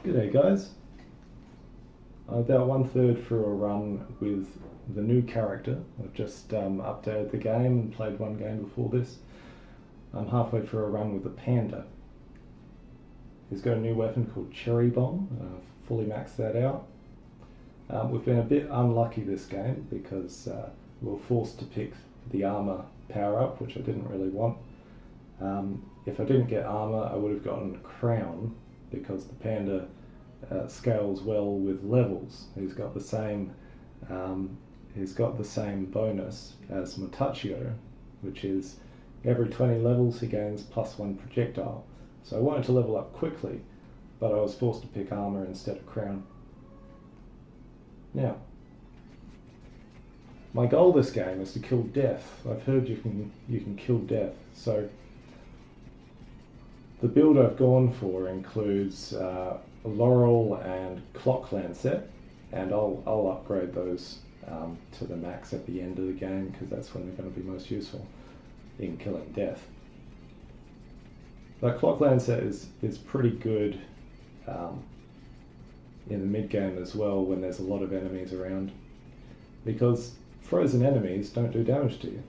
G'day guys. I'm about 1/3 through a run with the new character. I've just updated the game and played one game before this. I'm halfway through a run with the Panda. He's got a new weapon called Cherry Bomb. I've fully maxed that out. We've been a bit unlucky this game because we were forced to pick the armor power up, which I didn't really want. If I didn't get armor, I would have gotten a crown because the Panda scales well with levels. He's got the same bonus as Mutachio, which is every 20 levels he gains +1 projectile. So I wanted to level up quickly, but I was forced to pick armor instead of crown. Now, my goal this game is to kill death. I've heard you can kill death. So the build I've gone for includes a Laurel and Clock Lancet, and I'll upgrade those to the max at the end of the game because that's when they're going to be most useful in killing death. But Clock Lancet is pretty good in the mid game as well when there's a lot of enemies around, because frozen enemies don't do damage to you.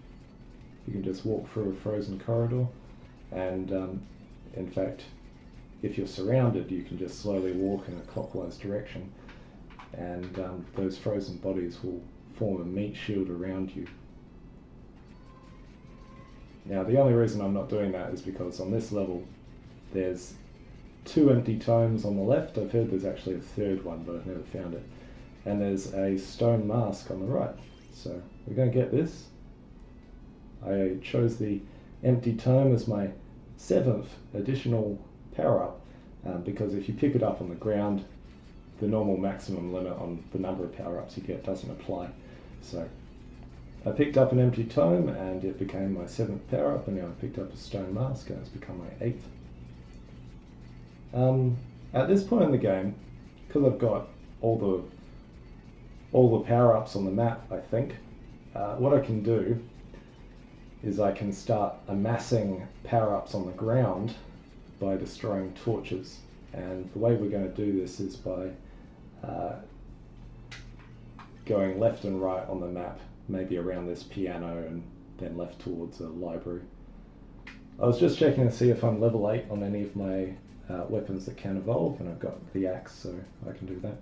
You can just walk through a frozen corridor, and in fact, if you're surrounded, you can just slowly walk in a clockwise direction, and those frozen bodies will form a meat shield around you. Now, the only reason I'm not doing that is because on this level, there's 2 empty tomes on the left. I've heard there's actually a third one, but I've never found it. And there's a stone mask on the right. So we're going to get this. I chose the empty tome as my 7th additional power-up because if you pick it up on the ground, the normal maximum limit on the number of power-ups you get doesn't apply. So I picked up an empty tome and it became my 7th power-up, and now I picked up a stone mask and it's become my 8th. At this point in the game, because I've got all the power-ups on the map, I think, what I can do is I can start amassing power-ups on the ground by destroying torches. And the way we're going to do this is by going left and right on the map, maybe around this piano and then left towards a library. I was just checking to see if I'm level 8 on any of my weapons that can evolve, and I've got the axe, so I can do that.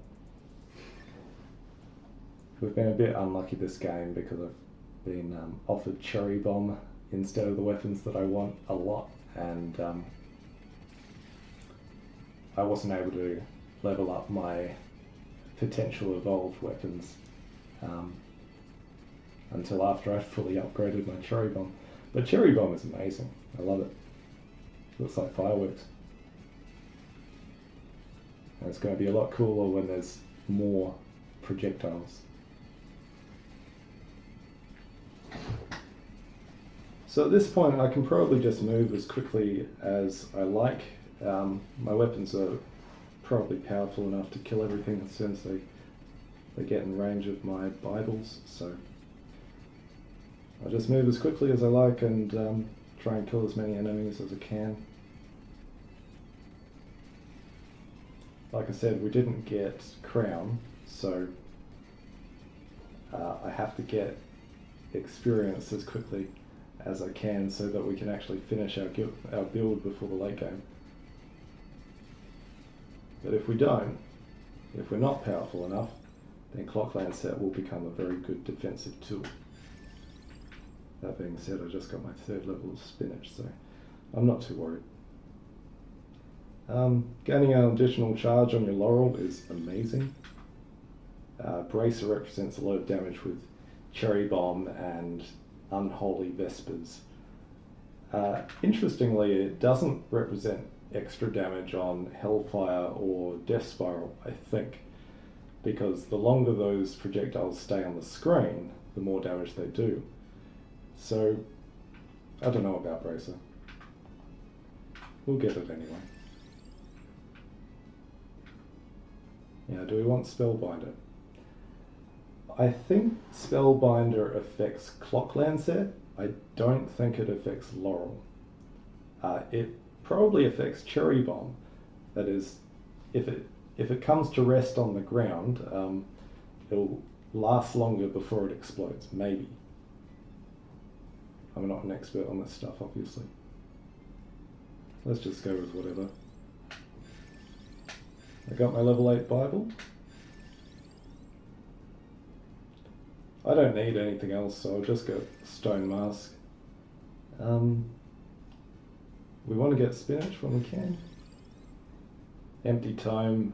We've been a bit unlucky this game because I've been offered Cherry Bomb instead of the weapons that I want a lot, and I wasn't able to level up my potential evolved weapons until after I fully upgraded my Cherry Bomb. But Cherry Bomb is amazing. I love it. Looks like fireworks. And it's going to be a lot cooler when there's more projectiles. So at this point I can probably just move as quickly as I like. My weapons are probably powerful enough to kill everything as soon as they get in range of my Bibles, so I'll just move as quickly as I like and try and kill as many enemies as I can. Like I said, we didn't get Crown, so I have to get experience as quickly as I can so that we can actually finish our build before the late game. But if we don't, if we're not powerful enough, then Clock Lancet will become a very good defensive tool. That being said, I just got my 3rd level of spinach, so I'm not too worried. Gaining an additional charge on your Laurel is amazing. Bracer represents a lot of damage with Cherry Bomb and Unholy Vespers. Interestingly, it doesn't represent extra damage on Hellfire or Death Spiral, I think, because the longer those projectiles stay on the screen, the more damage they do. So, I don't know about Bracer. We'll get it anyway. Now, do we want Spellbinder? I think Spellbinder affects Clock Lancet. I don't think it affects Laurel. It probably affects Cherry Bomb. That is, if it if it comes to rest on the ground, it'll last longer before it explodes, maybe. I'm not an expert on this stuff, obviously. Let's just go with whatever. I got my level 8 Bible. I don't need anything else, so I'll just go Stone Mask. We want to get spinach when we can. Empty Tome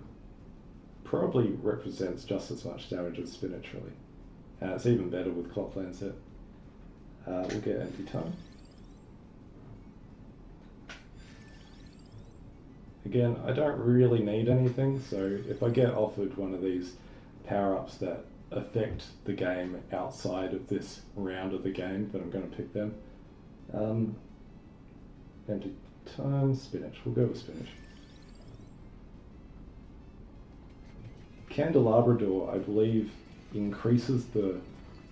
probably represents just as much damage as spinach, really. It's even better with Clock Lancet. We'll get Empty Tome. Again, I don't really need anything, so if I get offered one of these power-ups that affect the game outside of this round of the game, then I'm going to pick them. Empty Tome, spinach. We'll go with spinach. Candelabra Door, I believe, increases the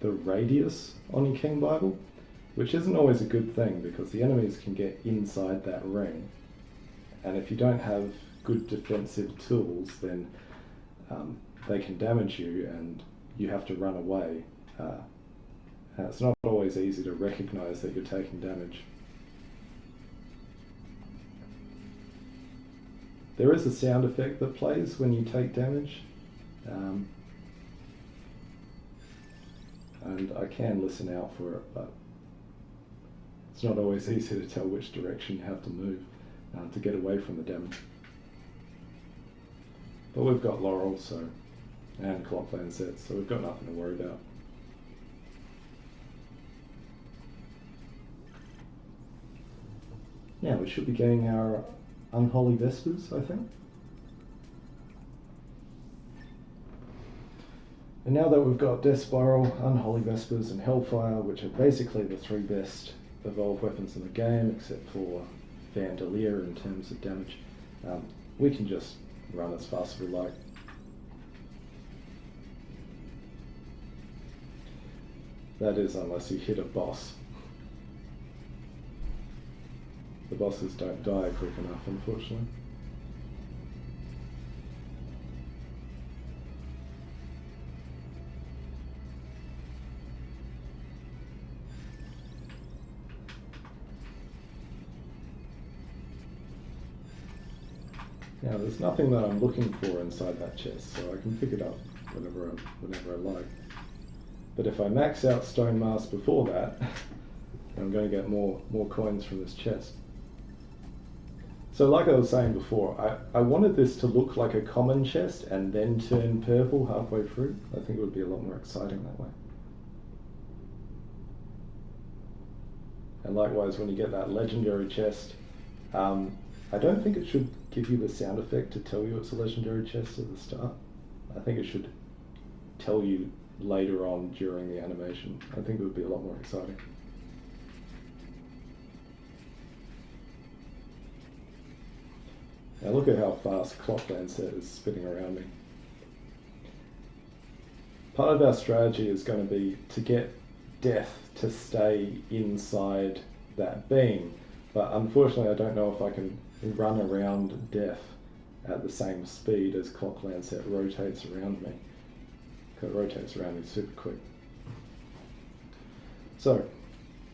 radius on your King Bible, which isn't always a good thing because the enemies can get inside that ring. And if you don't have good defensive tools, then they can damage you and you have to run away. And it's not always easy to recognize that you're taking damage. There is a sound effect that plays when you take damage. And I can listen out for it, but it's not always easy to tell which direction you have to move to get away from the damage. But we've got Laurel, and Clock Lancet, so we've got nothing to worry about. Now we should be getting our Unholy Vespers, I think. And now that we've got Death Spiral, Unholy Vespers, and Hellfire, which are basically the 3 best evolved weapons in the game, except for Vandalier in terms of damage, we can just run as fast as we like. That is, unless you hit a boss. The bosses don't die quick enough, unfortunately. Now, there's nothing that I'm looking for inside that chest, so I can pick it up whenever I like. But if I max out Stone Mask before that, I'm going to get more coins from this chest. So like I was saying before, I wanted this to look like a common chest and then turn purple halfway through. I think it would be a lot more exciting that way. And likewise, when you get that legendary chest, I don't think it should give you the sound effect to tell you it's a legendary chest at the start. I think it should tell you later on during the animation. I think it would be a lot more exciting. Now look at how fast Clock Lancet is spinning around me. Part of our strategy is going to be to get Death to stay inside that beam, but unfortunately I don't know if I can run around Death at the same speed as Clock Lancet rotates around me. It rotates around me super quick. So,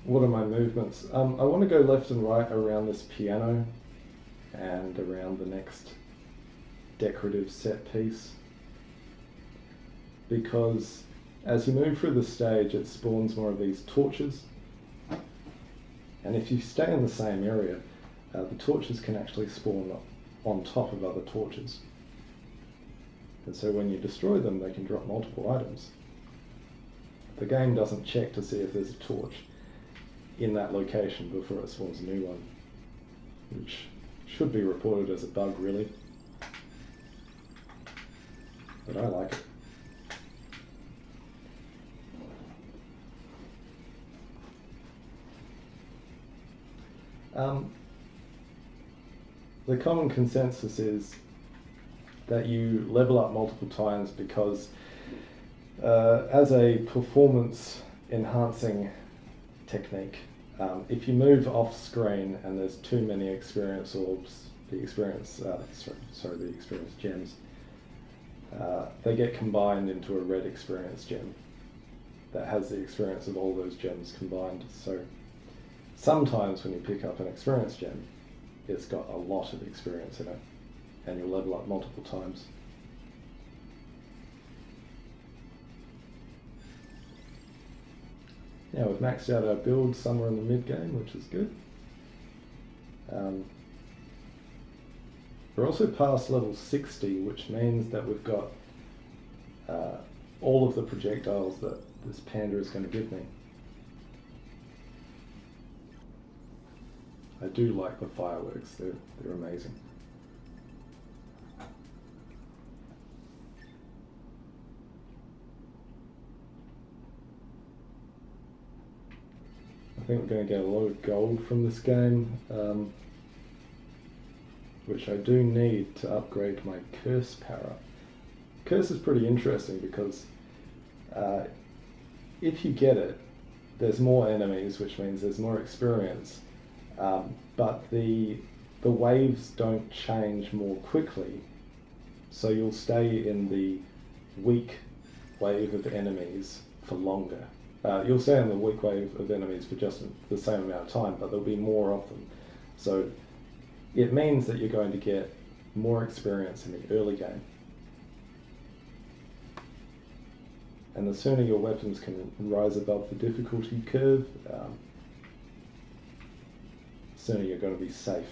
what are my movements? I want to go left and right around this piano and around the next decorative set piece, because as you move through the stage it spawns more of these torches, and if you stay in the same area, the torches can actually spawn on top of other torches. And so when you destroy them, they can drop multiple items. The game doesn't check to see if there's a torch in that location before it spawns a new one, which should be reported as a bug, really. But I like it. The common consensus is that you level up multiple times because as a performance enhancing technique, if you move off screen and there's too many experience orbs, the experience gems, they get combined into a red experience gem that has the experience of all those gems combined. So sometimes when you pick up an experience gem, it's got a lot of experience in it, and you'll level up multiple times. Now we've maxed out our build somewhere in the mid game, which is good. We're also past level 60, which means that we've got all of the projectiles that this Panda is going to give me. I do like the fireworks, they're amazing. I think we're going to get a lot of gold from this game, which I do need to upgrade my curse power. Curse is pretty interesting because if you get it, there's more enemies, which means there's more experience, but the waves don't change more quickly, so you'll stay in the weak wave of enemies for longer. You'll stay in the weak wave of enemies for just the same amount of time, but there'll be more of them. So it means that you're going to get more experience in the early game. And the sooner your weapons can rise above the difficulty curve, the sooner you're going to be safe.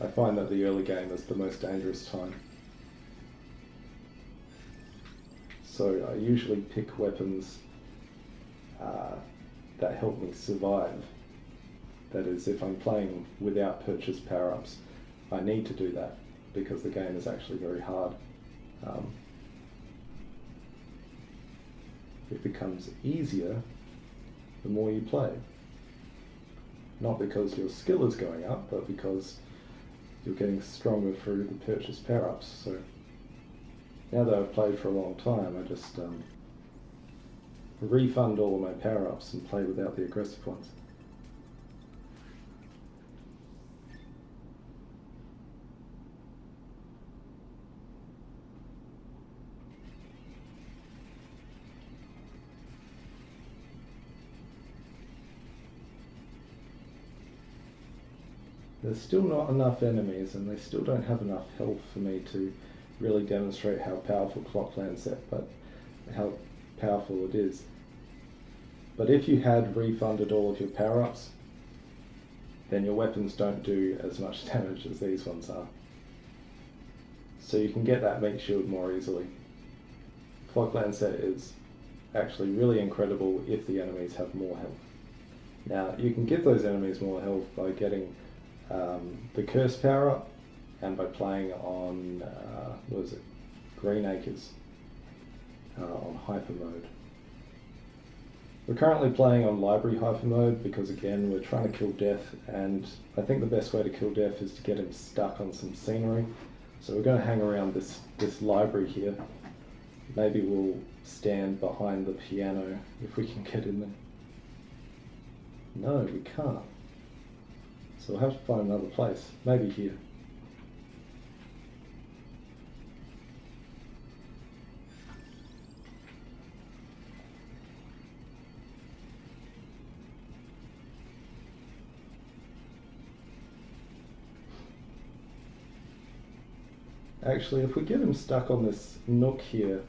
I find that the early game is the most dangerous time. So I usually pick weapons that help me survive. That is, if I'm playing without purchased power-ups, I need to do that because the game is actually very hard. It becomes easier the more you play. Not because your skill is going up, but because you're getting stronger through the purchased power-ups. So now that I've played for a long time, I just refund all of my power-ups and play without the aggressive ones. There's still not enough enemies, and they still don't have enough health for me to really demonstrate how powerful Clockland's set, but how powerful it is. But if you had refunded all of your power-ups, then your weapons don't do as much damage as these ones are. So you can get that meat shield more easily. Clockland set is actually really incredible if the enemies have more health. Now, you can give those enemies more health by getting the curse power up and by playing on, Green Acres on hyper mode. We're currently playing on library hyper mode because again we're trying to kill Death, and I think the best way to kill Death is to get him stuck on some scenery. So we're going to hang around this library here. Maybe we'll stand behind the piano if we can get in there. No, we can't. So we'll have to find another place, maybe here. Actually, if we get him stuck on this nook here,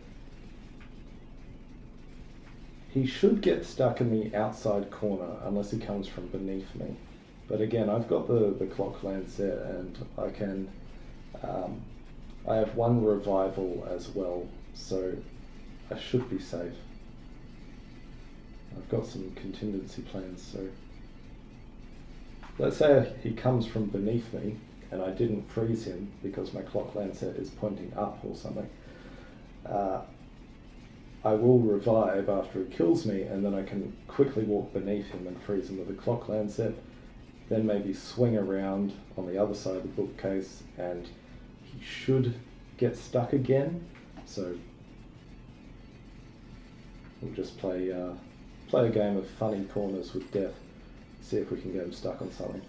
he should get stuck in the outside corner unless he comes from beneath me. But again, I've got the Clockland set, and I can, I have one revival as well, so I should be safe. I've got some contingency plans, so let's say he comes from beneath me and I didn't freeze him because my Clockland set is pointing up or something. I will revive after he kills me, and then I can quickly walk beneath him and freeze him with a Clockland set. Then maybe swing around on the other side of the bookcase and he should get stuck again. So we'll just play a game of funny corners with Death, see if we can get him stuck on something.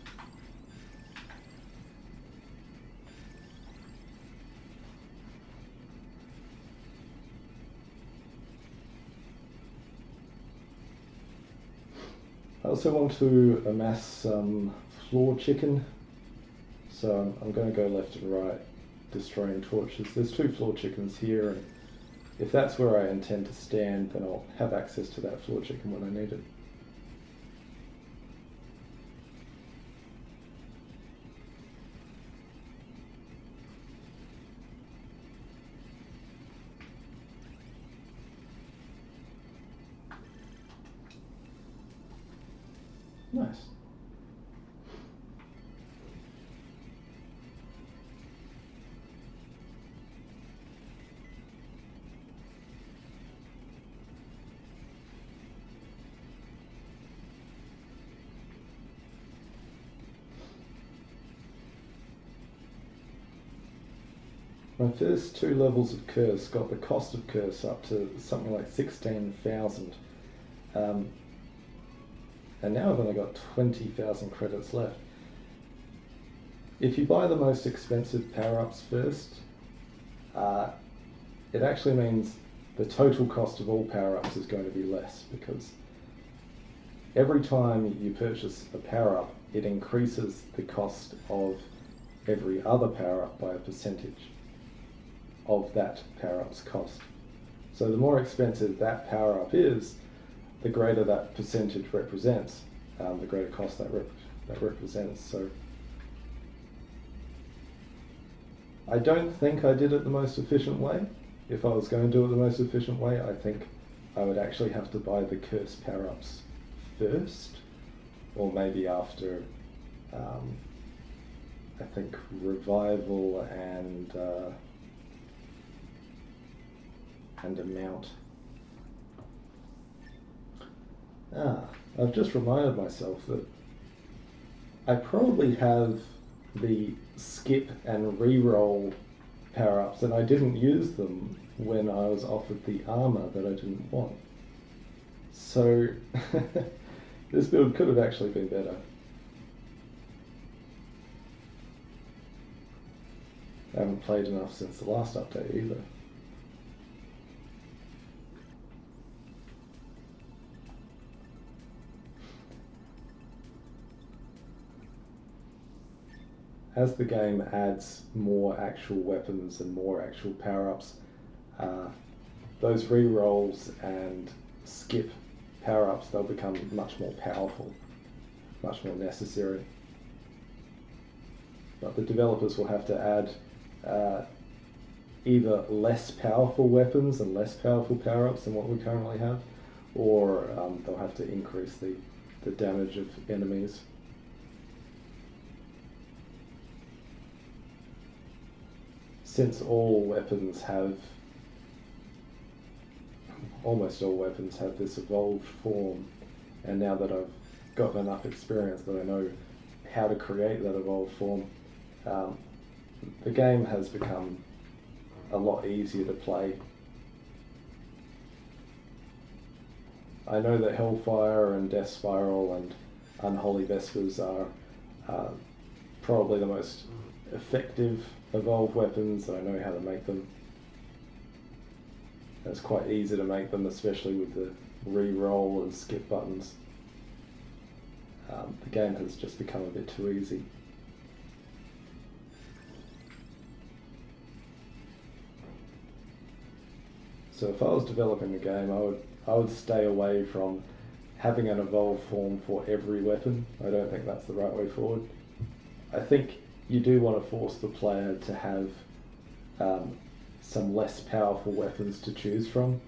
also want to amass some floor chicken, so I'm going to go left and right destroying torches. There's 2 floor chickens here, and if that's where I intend to stand, then I'll have access to that floor chicken when I need it. Nice. My first 2 levels of curse got the cost of curse up to something like 16,000. And now I've only got 20,000 credits left. If you buy the most expensive power-ups first, it actually means the total cost of all power-ups is going to be less, because every time you purchase a power-up, it increases the cost of every other power-up by a percentage of that power-up's cost. So the more expensive that power-up is, the greater that percentage represents, the greater cost that represents. So I don't think I did it the most efficient way. If I was going to do it the most efficient way, I think I would actually have to buy the curse power-ups first, or maybe after, I think, revival and a mount. I've just reminded myself that I probably have the skip and reroll power-ups, and I didn't use them when I was offered the armor that I didn't want. So this build could have actually been better. I haven't played enough since the last update either. As the game adds more actual weapons and more actual power-ups, those re-rolls and skip power-ups, they'll become much more powerful, much more necessary. But the developers will have to add either less powerful weapons and less powerful power-ups than what we currently have, or they'll have to increase the damage of enemies. Since almost all weapons have this evolved form, and now that I've gotten enough experience that I know how to create that evolved form, the game has become a lot easier to play. I know that Hellfire and Death Spiral and Unholy Vespers are probably the most effective evolved weapons, and I know how to make them. It's quite easy to make them, especially with the re-roll and skip buttons. The game has just become a bit too easy. So if I was developing a game, I would stay away from having an evolved form for every weapon. I don't think that's the right way forward. I think you do want to force the player to have some less powerful weapons to choose from,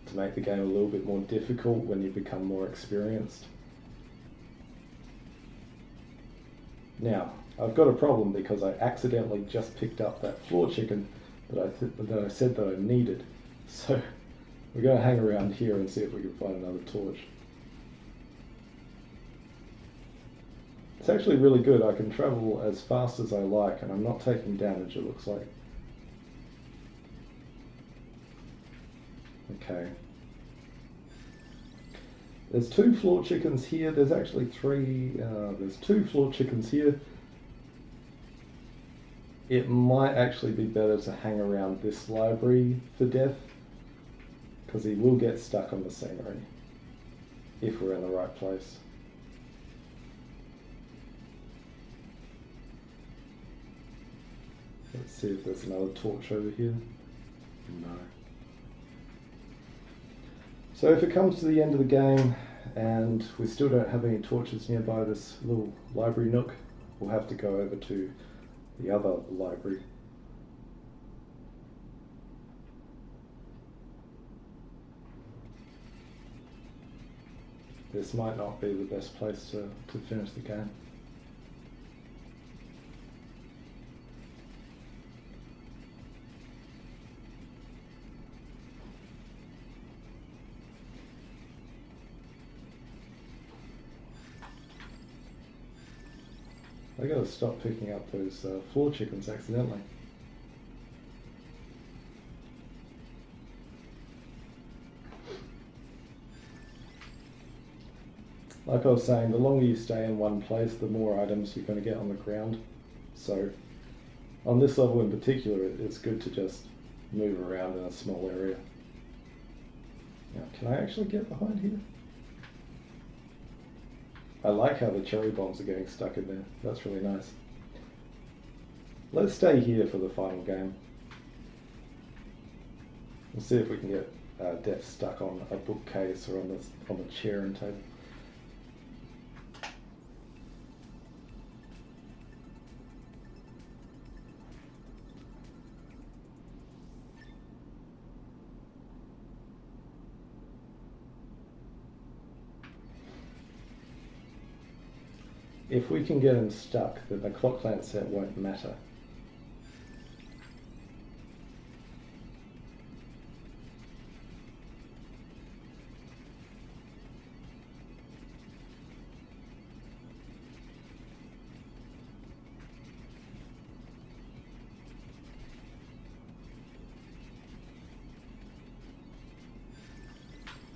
to make the game a little bit more difficult when you become more experienced. Now, I've got a problem because I accidentally just picked up that floor chicken that I said that I needed. So we're going to hang around here and see if we can find another torch. It's actually really good. I can travel as fast as I like, and I'm not taking damage, it looks like. Okay. There's 2 floor chickens here. There's actually 3. There's 2 floor chickens here. It might actually be better to hang around this library for Death, because he will get stuck on the scenery. if we're in the right place. Let's see if there's another torch over here. No. So if it comes to the end of the game and we still don't have any torches nearby this little library nook, we'll have to go over to the other library. This might not be the best place to finish the game. I gotta stop picking up those floor chickens accidentally. Like I was saying, the longer you stay in one place, the more items you're going to get on the ground. So on this level in particular, it's good to just move around in a small area. Now, can I actually get behind here? I like how the cherry bombs are getting stuck in there. That's really nice. Let's stay here for the final game. We'll see if we can get Death stuck on a bookcase or on the chair and table. If we can get him stuck, then the clock lance set won't matter.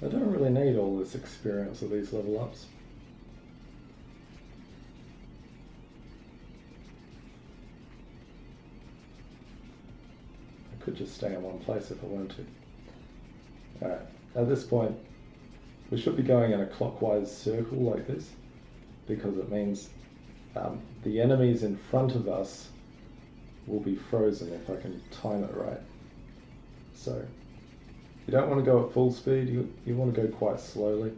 I don't really need all this experience of these level ups. I could just stay in one place if I wanted to. Alright, at this point, we should be going in a clockwise circle like this, because it means the enemies in front of us will be frozen if I can time it right. So, you don't want to go at full speed, you want to go quite slowly,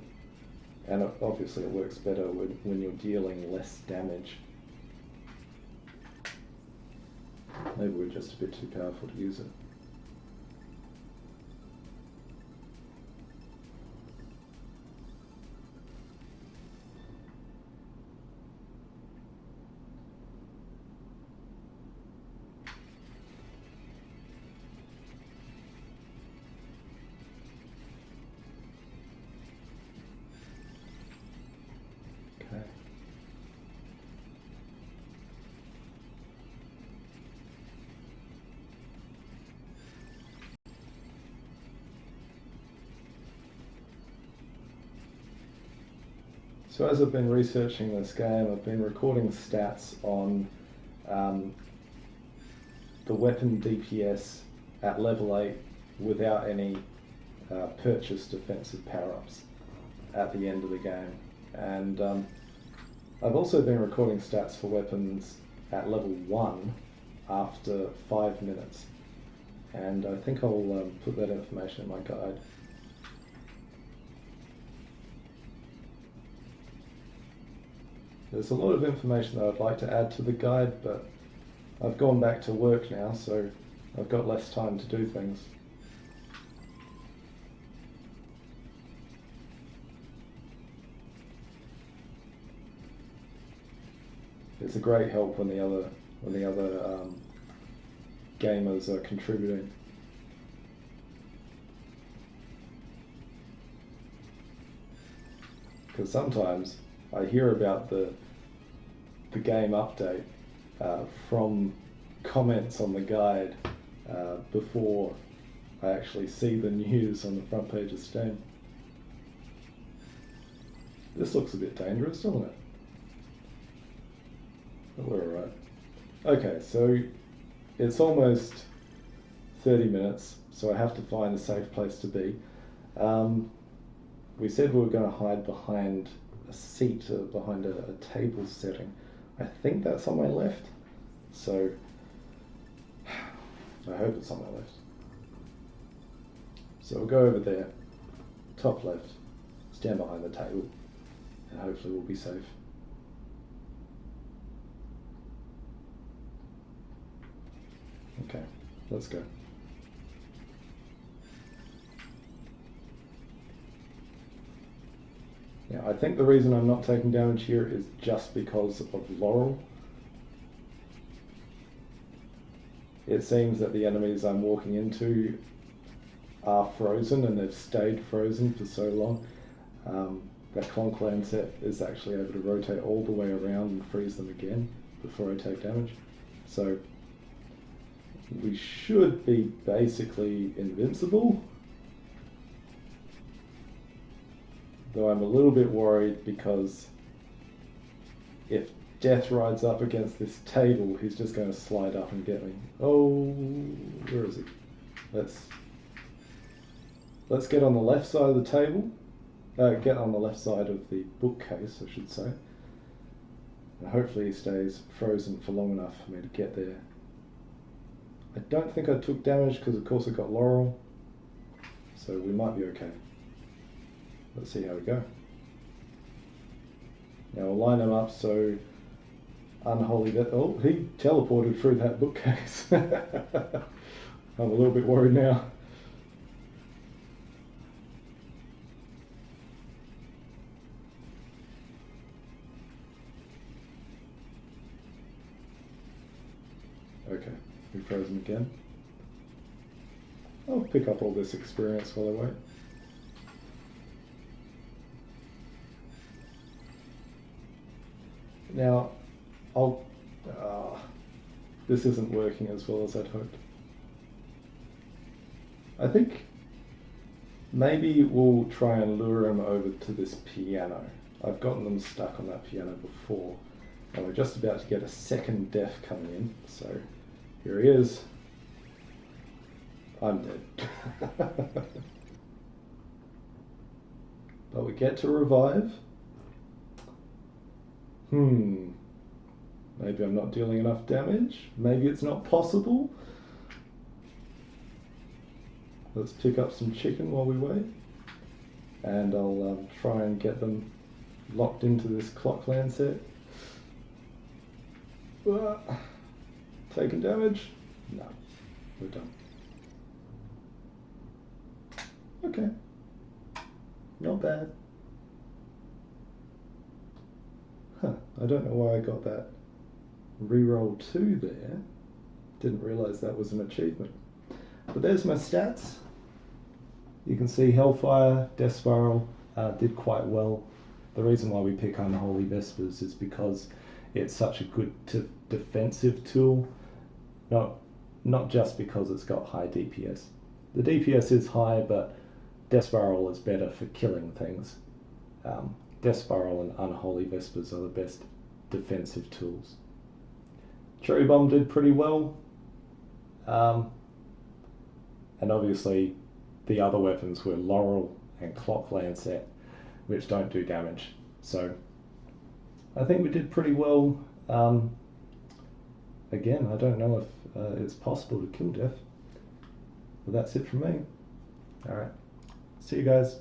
and obviously it works better when you're dealing less damage. Maybe we're just a bit too powerful to use it. Okay. So as I've been researching this game, I've been recording stats on the weapon DPS at level 8 without any purchased defensive power-ups at the end of the game. And I've also been recording stats for weapons at level 1 after 5 minutes. And I think I'll put that information in my guide. There's a lot of information that I'd like to add to the guide, but I've gone back to work now, so I've got less time to do things. It's a great help when the other gamers are contributing. Because sometimes I hear about the game update from comments on the guide before I actually see the news on the front page of Steam. This looks a bit dangerous, doesn't it? But we're alright. Okay, so it's almost 30 minutes, so I have to find a safe place to be. we said we were going to hide behind a seat, behind a table setting. I think that's on my left, so I hope it's on my left. So we'll go over there, top left, stand behind the table, and hopefully we'll be safe. Okay, let's go. Yeah, I think the reason I'm not taking damage here is just because of Laurel. It seems that the enemies I'm walking into are frozen, and they've stayed frozen for so long. That Conk Lancet is actually able to rotate all the way around and freeze them again before I take damage. So we should be basically invincible. Though I'm a little bit worried because if Death rides up against this table, he's just going to slide up and get me. Oh, where is he? Let's get on the left side of the table. Get on the left side of the bookcase, I should say. And hopefully he stays frozen for long enough for me to get there. I don't think I took damage because of course I got Laurel. So we might be okay. Let's see how we go. Now we'll line them up so Unholy Death. Oh, he teleported through that bookcase. I'm a little bit worried now. Okay, we frozen again. I'll pick up all this experience while I wait. Now, this isn't working as well as I'd hoped. I think maybe we'll try and lure him over to this piano. I've gotten them stuck on that piano before, and we're just about to get a second death coming in, so here he is. I'm dead. But we get to revive. Maybe I'm not dealing enough damage. Maybe it's not possible. Let's pick up some chicken while we wait. And I'll try and get them locked into this clock lancet. Taking damage? No, we're done. Okay, not bad. I don't know why I got that reroll 2 there. Didn't realise that was an achievement. But there's my stats. You can see Hellfire, Death Spiral did quite well. The reason why we pick Unholy Vespers is because it's such a good defensive tool. Not just because it's got high DPS. The DPS is high, but Death Spiral is better for killing things. Death Spiral and Unholy Vespers are the best defensive tools. Cherry Bomb did pretty well. And obviously the other weapons were Laurel and Clock Lancet, which don't do damage. So I think we did pretty well. Again, I don't know if it's possible to kill Death. But that's it from me. Alright, see you guys.